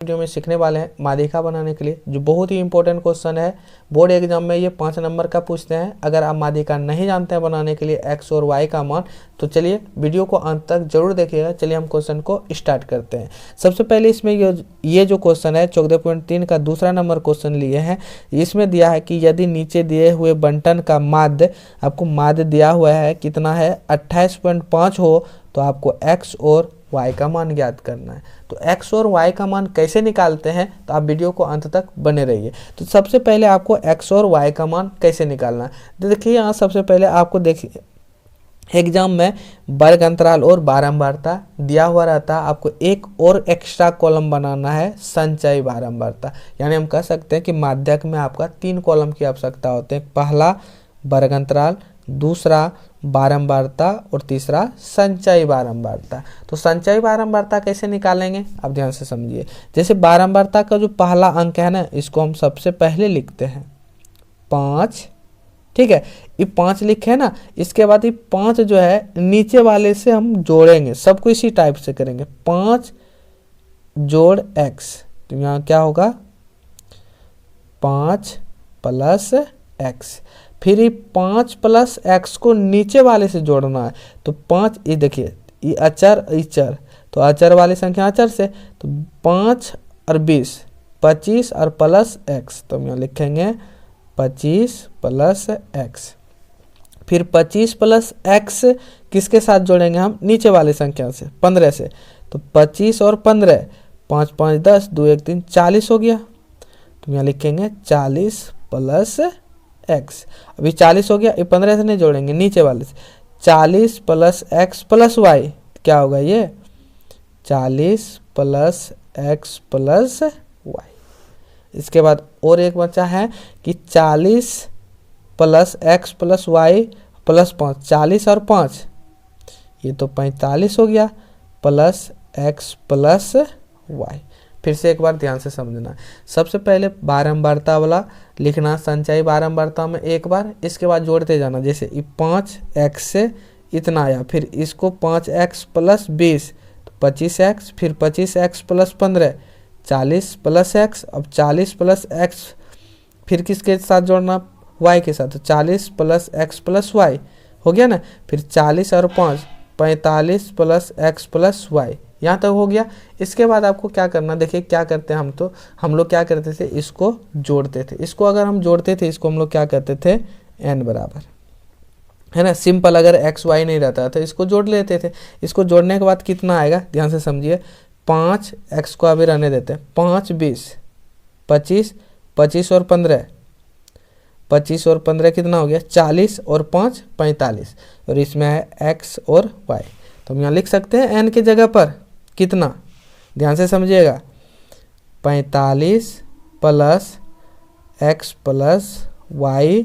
Video में सीखने वाले हैं माध्यिका बनाने के लिए, जो बहुत ही इंपॉर्टेंट क्वेश्चन है। बोर्ड एग्जाम में ये 5 नंबर का पूछते हैं। अगर आप माध्यिका नहीं जानते हैं बनाने के लिए एक्स और वाई का मान, तो चलिए वीडियो को अंत तक जरूर देखिएगा। चलिए हम क्वेश्चन को स्टार्ट करते हैं। सबसे पहले इसमें ये जो क्वेश्चन है 14.3 का दूसरा नंबर क्वेश्चन लिए हैं। इसमें दिया है कि यदि नीचे दिए हुए बंटन का माध्य, आपको माध्य दिया हुआ है कितना है 28.5 हो, तो आपको एक्स और y का मान ज्ञात करना है। तो x और y का मान कैसे निकालते हैं, तो आप वीडियो को अंत तक बने रहिए। तो सबसे पहले आपको x और y का मान कैसे निकालना है, तो देखिए यहाँ सबसे पहले आपको देखिए एग्जाम में वर्ग अंतराल और बारंबारता दिया हुआ रहता है। आपको एक और एक्स्ट्रा कॉलम बनाना है, संचयी बारंबारता। यानी हम कह सकते हैं कि माध्यक में आपका 3 कॉलम की आवश्यकता होती है। पहला वर्ग अंतराल, दूसरा बारंबारता और तीसरा संचयी बारंबारता। तो संचयी बारंबारता कैसे निकालेंगे, आप ध्यान से समझिए। जैसे बारंबारता का जो पहला अंक है ना, इसको हम सबसे पहले लिखते हैं 5, ठीक है। ये 5 लिखे ना, इसके बाद ये 5 जो है नीचे वाले से हम जोड़ेंगे, सबको इसी टाइप से करेंगे। 5 जोड़ x, तो यहाँ क्या होगा 5 प्लस x। फिर ये 5 प्लस x को नीचे वाले से जोड़ना है। तो 5, ये देखिए ये अचर इचर, तो अचर वाली संख्या अचर से, तो 5 और 20 25 और प्लस x, तो हम यहाँ लिखेंगे 25 प्लस x। फिर 25 प्लस x किसके साथ जोड़ेंगे हम, नीचे वाली संख्या से 15 से। तो 25 और 15, 5 5 10, 2 1 3, 40 हो गया। तो यहाँ लिखेंगे 40 प्लस x। अभी 40 हो गया, ये 15 से नहीं जोड़ेंगे, नीचे वाले से। 40 प्लस x प्लस y, क्या होगा ये 40 प्लस x प्लस y। इसके बाद और एक बचा है कि 40 plus x plus y plus 5, 40 और 5, ये तो 45 हो गया, प्लस x प्लस y। फिर से एक बार ध्यान से समझना। सबसे पहले बारंबारता वाला लिखना, संचयी बारंबारता में एक बार, इसके बाद जोड़ते जाना। जैसे ये 5x से इतना आया, फिर इसको 5x प्लस 20, तो 25x, फिर 25x प्लस 15, 40 प्लस x। अब 40 प्लस x फिर किसके साथ जोड़ना, y के साथ, तो 40 प्लस x प्लस y हो गया ना। फिर 40 और 5, 45 प्लस x प्लस y, यहाँ तक हो गया। इसके बाद आपको क्या करना, देखिए क्या करते हैं हम लोग क्या करते थे, इसको जोड़ते थे। इसको अगर हम जोड़ते थे, इसको हम लोग क्या करते थे, n बराबर, है ना, सिंपल। अगर x y नहीं रहता था, इसको जोड़ लेते थे। इसको जोड़ने के बाद कितना आएगा, ध्यान से समझिए। 5 x को अभी रहने देते हैं, 5 20 25, 25 और 15, 25 और 15 कितना हो गया 40, और 5 45, और इसमें है x और y। तो हम यहाँ लिख सकते हैं n की जगह पर कितना, ध्यान से समझिएगा, 45 प्लस x प्लस y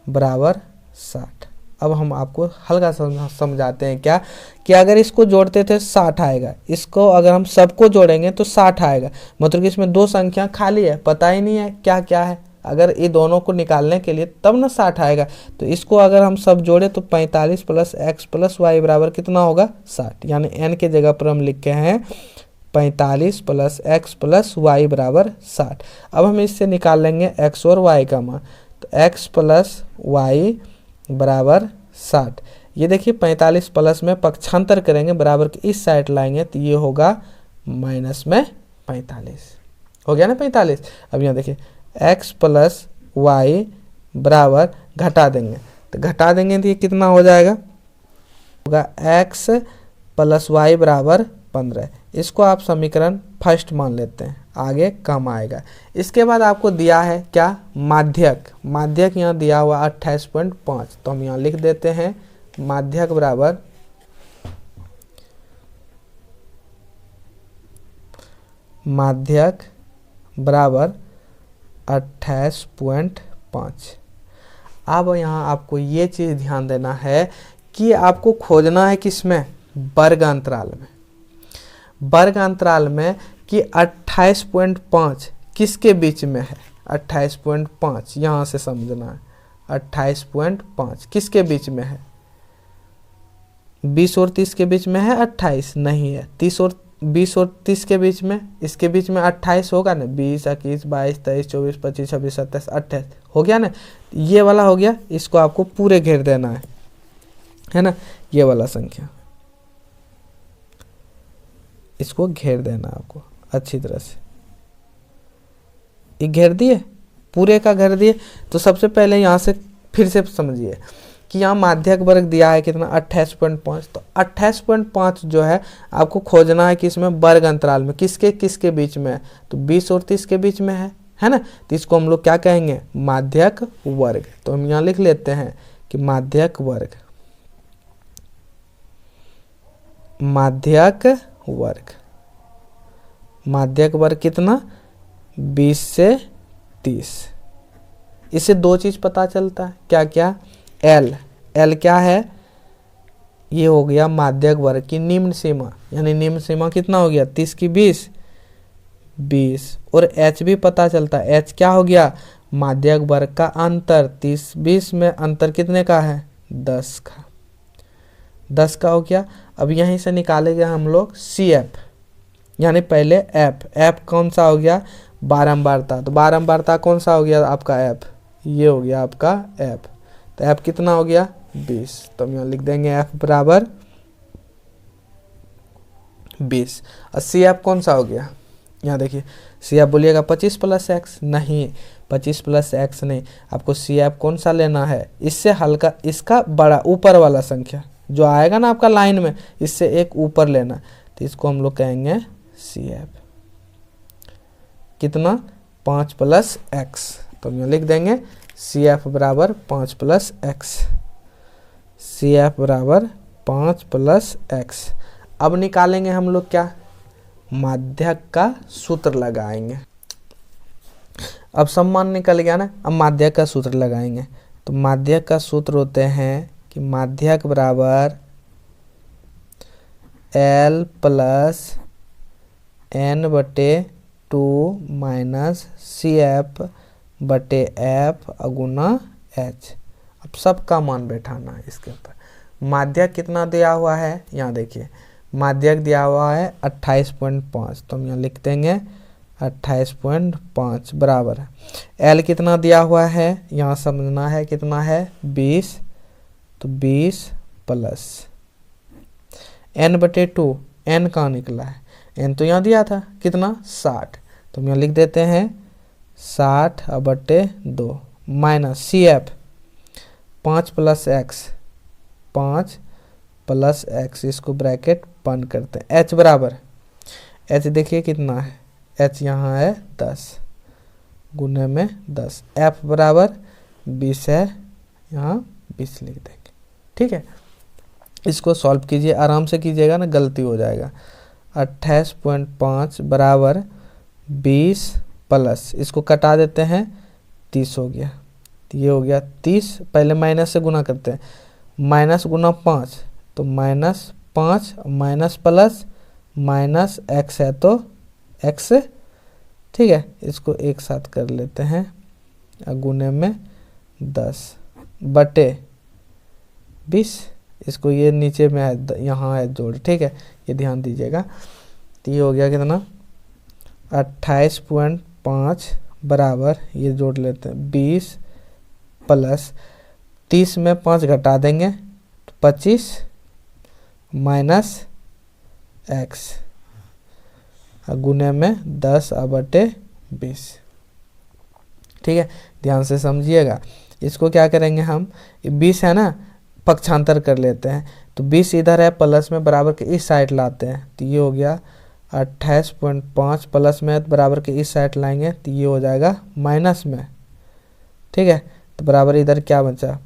बराबर 60। अब हम आपको हल्का समझाते हैं क्या, कि अगर इसको जोड़ते थे 60 आएगा, इसको अगर हम सबको जोड़ेंगे तो 60 आएगा। मतलब कि इसमें 2 संख्या खाली है, पता ही नहीं है क्या क्या है। अगर ये दोनों को निकालने के लिए तब ना 60 आएगा। तो इसको अगर हम सब जोड़े तो 45 प्लस x प्लस y बराबर कितना होगा 60। यानी n के जगह पर हम लिखे हैं 45 प्लस x प्लस y बराबर 60। अब हम इससे निकाल लेंगे x और y का मान। तो x प्लस y बराबर 60। ये देखिए 45 प्लस में पक्षांतर करेंगे, बराबर के इस साइड लाएंगे, तो ये होगा माइनस में 45 हो गया ना 45। अब यहाँ देखिए x प्लस y बराबर घटा देंगे, तो घटा देंगे तो ये कितना हो जाएगा, होगा x प्लस y बराबर 15। इसको आप समीकरण फर्स्ट मान लेते हैं, आगे कम आएगा। इसके बाद आपको दिया है क्या, माध्यक। माध्यक यहाँ दिया हुआ 28.5, तो हम यहाँ लिख देते हैं माध्यक बराबर माध्यक बराबर 28.5। अब यहाँ आपको ये चीज़ ध्यान देना है कि आपको खोजना है किसमें, वर्ग अंतराल में। वर्ग अंतराल में कि 28.5 किसके बीच में है, 28.5 यहाँ से समझना है। 28.5 किसके बीच में है, 20 और 30 के बीच में है 28 नहीं है, 30 और 20 और 30 के बीच में, इसके बीच में 28 होगा ना, 20, 21, 22, 23, 24, 25, 26, 27, 28 हो गया ना। ये वाला हो गया, इसको आपको पूरे घेर देना है ना, ये वाला संख्या इसको घेर देना आपको अच्छी तरह से। ये घेर दिए, पूरे का घेर दिए। तो सबसे पहले यहाँ से फिर से समझिए कि यहाँ माध्यक वर्ग दिया है कितना 28.5। तो 28.5 जो है आपको खोजना है कि इसमें वर्ग अंतराल में किसके किसके बीच में है, तो 20 और 30 के बीच में है ना। तो इसको हम लोग क्या कहेंगे, माध्यक वर्ग। तो हम यहाँ लिख लेते हैं कि माध्यक वर्ग, माध्यक वर्ग, माध्यक वर्ग कितना 20 से 30। इससे दो चीज पता चलता है, क्या क्या, एल क्या है, ये हो गया माध्यक वर्ग की निम्न सीमा, यानी निम्न सीमा कितना हो गया 30 की 20। और एच भी पता चलता है, एच क्या हो गया माध्यक वर्ग का अंतर, 30-20 में अंतर कितने का है 10 का हो गया। अब यहीं से निकालेंगे हम लोग सी एफ, यानी पहले एफ कौन सा हो गया बारंबारता। तो बारंबारता कौन सा हो गया आपका एफ, ये हो गया आपका एफ। तो एफ कितना हो गया 20। तो हम यहाँ लिख देंगे एफ बराबर 20। और सी एफ कौन सा हो गया, यहाँ देखिए सी एफ बोलिएगा 25 + x, नहीं 25 + x नहीं, आपको सी एफ कौन सा लेना है, इससे हल्का, इसका बड़ा ऊपर वाला संख्या जो आएगा ना आपका लाइन में, इससे एक ऊपर लेना। तो इसको हम लोग कहेंगे सी एफ कितना 5 + x। तो हम यहाँ लिख देंगे सी एफ बराबर 5 + x, सी एफ बराबर 5 + x। अब निकालेंगे हम लोग क्या, माध्यक का सूत्र लगाएंगे। अब सम्मान निकल गया ना, अब माध्यक का सूत्र लगाएंगे। तो माध्यक का सूत्र होते हैं कि माध्यक बराबर L + n/2 - CF/F गुना H। अब सबका मान बैठाना है इसके ऊपर। माध्यक कितना दिया हुआ है, यहाँ देखिए माध्यक दिया हुआ है 28.5। तो हम यहाँ लिख देंगे 28.5 बराबर है। L कितना दिया हुआ है, यहाँ समझना है कितना है 20। तो 20 प्लस n/2, n कहाँ निकला है, n तो यहाँ दिया था कितना 60। तो हम यहाँ लिख देते हैं 60/2 माइनस CF 5 + x, 5 + x, इसको ब्रैकेट बंद करते हैं। h बराबर, h देखिए कितना है, h यहाँ है 10 गुने में 10। f बराबर 20 है, यहाँ 20 लिख देंगे। ठीक है, इसको सॉल्व कीजिए, आराम से कीजिएगा ना, गलती हो जाएगा। 28.5 बराबर 20 प्लस, इसको कटा देते हैं 30 हो गया। ये हो गया 30, पहले माइनस से गुना करते हैं, माइनस गुना 5 तो -5 माइनस प्लस माइनस x है तो x। ठीक है, इसको एक साथ कर लेते हैं, गुने में 10/20, इसको ये नीचे में है, यहाँ है जोड़। ठीक है, ये ध्यान दीजिएगा। तो ये हो गया कितना 28.5 बराबर, ये जोड़ लेते हैं 20 प्लस 30 में 5 घटा देंगे तो 25 माइनस x गुने में 10/20। ठीक है, ध्यान से समझिएगा। इसको क्या करेंगे हम, 20 है ना, पक्षांतर कर लेते हैं। तो 20 इधर है, प्लस में बराबर के इस साइड लाते हैं। तो ये हो गया 28.5 प्लस में बराबर के इस साइड लाएंगे तो ये हो जाएगा माइनस में। ठीक है, तो बराबर इधर क्या बचा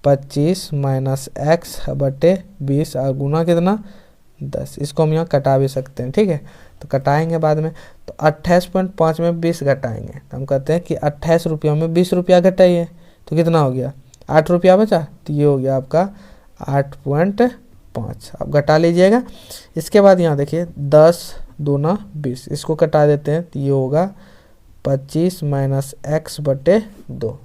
25 माइनस x/20 और गुना कितना 10। इसको हम यहाँ कटा भी सकते हैं। ठीक है, तो कटाएंगे बाद में। तो 28.5 में 20 घटाएंगे तो हम कहते हैं कि 28 रुपया में 20 रुपया घटाइए तो कितना हो गया 8 रुपया बचा। तो ये हो गया आपका 8.5। अब घटा लीजिएगा। इसके बाद यहाँ देखिए 10 दूना 20, इसको कटा देते हैं तो ये होगा 25 माइनस x/2।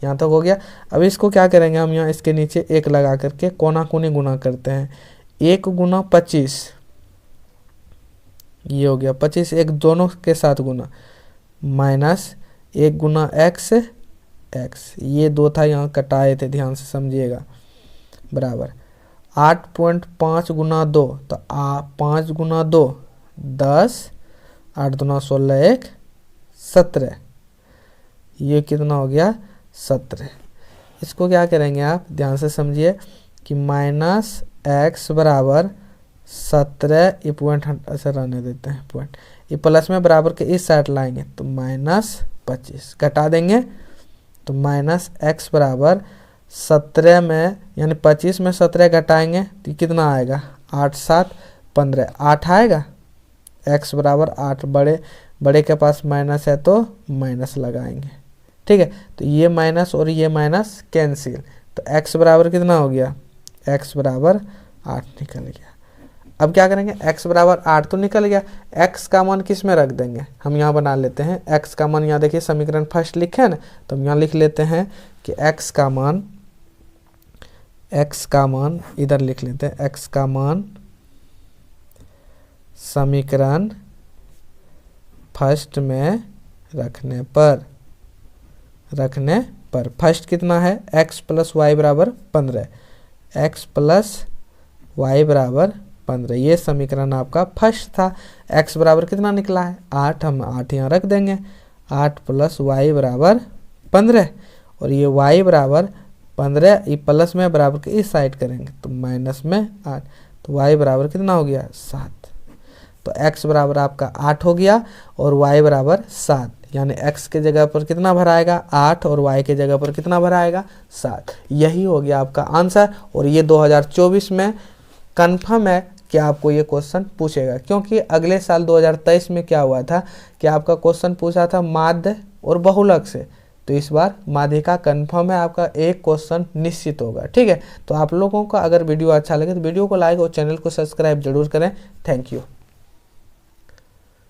यहाँ तक हो गया। अब इसको क्या करेंगे हम, यहाँ इसके नीचे 1 लगा करके कोना कोनी गुना करते हैं। 1 गुना 25 ये हो गया 25, एक दोनों के साथ गुना, माइनस 1 गुना एक्स, ये 2 था यहाँ कटाए थे, ध्यान से समझिएगा, बराबर 8.5 गुना 2, तो 5 गुना 2 10, 8 दूना 16, 1 17, ये कितना हो गया 17। इसको क्या करेंगे आप ध्यान से समझिए कि माइनस एक्स बराबर 17, ये पॉइंट ऐसे रहने देते हैं, पॉइंट ये प्लस में बराबर के इस साइड लाएंगे तो माइनस 25, घटा देंगे तो माइनस एक्स बराबर 17 में यानी 25 में 17 घटाएंगे तो कितना आएगा 8 7 15, 8 आएगा, एक्स बराबर 8, बड़े के पास माइनस है तो माइनस लगाएंगे, ठीक है। तो ये माइनस और ये माइनस कैंसिल, तो x बराबर कितना हो गया, x बराबर 8 निकल गया। अब क्या करेंगे, x बराबर 8 तो निकल गया, x का मान किस में रख देंगे, हम यहाँ बना लेते हैं x का मान, यहाँ देखिए समीकरण फर्स्ट लिखे है ना, तो हम यहाँ लिख लेते हैं कि x का मान इधर लिख लेते हैं, x का मान समीकरण फर्स्ट में रखने पर फर्स्ट कितना है x प्लस वाई बराबर 15, x प्लस वाई बराबर 15, ये समीकरण आपका फर्स्ट था। x बराबर कितना निकला है 8, हम 8 यहाँ रख देंगे, 8 प्लस वाई बराबर 15, और ये y बराबर 15, ये प्लस में बराबर के इस साइड करेंगे तो माइनस में 8, तो y बराबर कितना हो गया 7। तो x बराबर आपका 8 हो गया और y बराबर 7, यानी x के जगह पर कितना भराएगा 8 और y के जगह पर कितना भराएगा 7। यही हो गया आपका आंसर। और ये 2024 में कंफर्म है कि आपको ये क्वेश्चन पूछेगा, क्योंकि अगले साल 2023 में क्या हुआ था कि आपका क्वेश्चन पूछा था माध्य और बहुलक से, तो इस बार माध्यिका कंफर्म है, आपका एक क्वेश्चन निश्चित होगा, ठीक है। तो आप लोगों का अगर वीडियो अच्छा लगे तो वीडियो को लाइक और चैनल को सब्सक्राइब जरूर करें। Thank you.